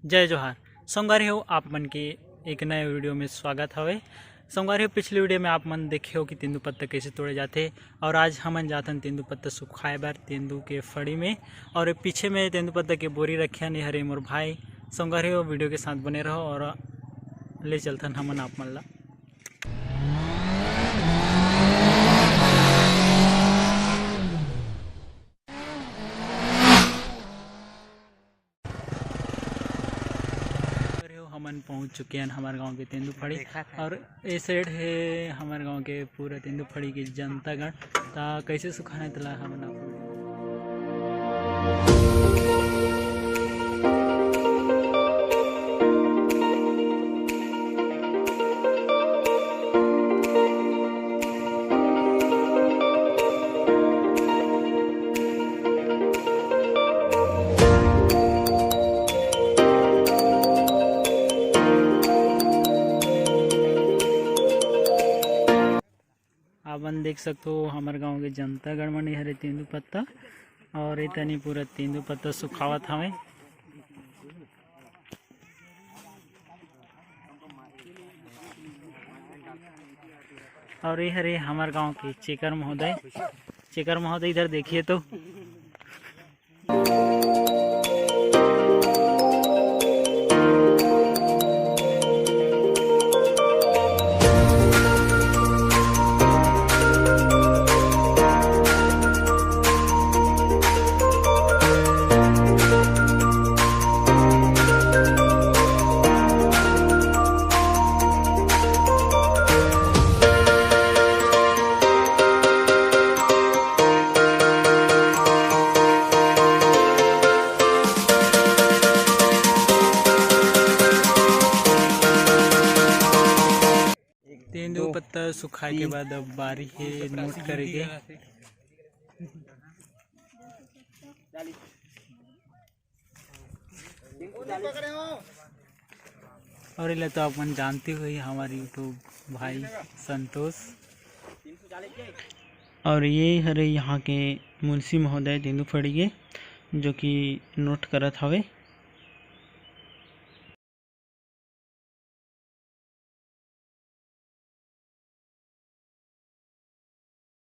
जय जोहार। संगवारी हो आप मन के एक नए वीडियो में स्वागत हवे। संगवारी हो पिछले वीडियो में आप मन देखे हो कि तेंदूपत्ता कैसे तोड़े जाते और आज हमन जाथन तेंदूपत्ता सुखाए बर तेंदू के फड़ी में। और पीछे में तेंदूपत्ता के बोरी रखियन हरे मोर भाई। संगवारी हो वीडियो के साथ बने रहो और ले चलथन हमन आप मन ला। हमन पहुंच चुके हैं हमारे गांव के तेंदूफड़ी और ए साइड है हमारे गांव के पूरा तेंदूफड़ी की जनतागण। ता कैसे सुखाना तला हमन आपन देख सकते हो हमारे गांव के जनता गण मन हरे तेंदूपत्ता और ये तनी पूरा तेंदूपत्ता सुखावत हवे। और ये हरे हमारे गांव के चेकर महोदय इधर देखिए तो तेंदूपत्ता सुखाए के बाद अब बारी है नोट करेंगे। और ये तो अपन जानते हुए हमारे यूट्यूब भाई संतोष और ये हरे यहाँ के मुंशी महोदय तेंदूफड़ी के जो कि नोट करत हवे।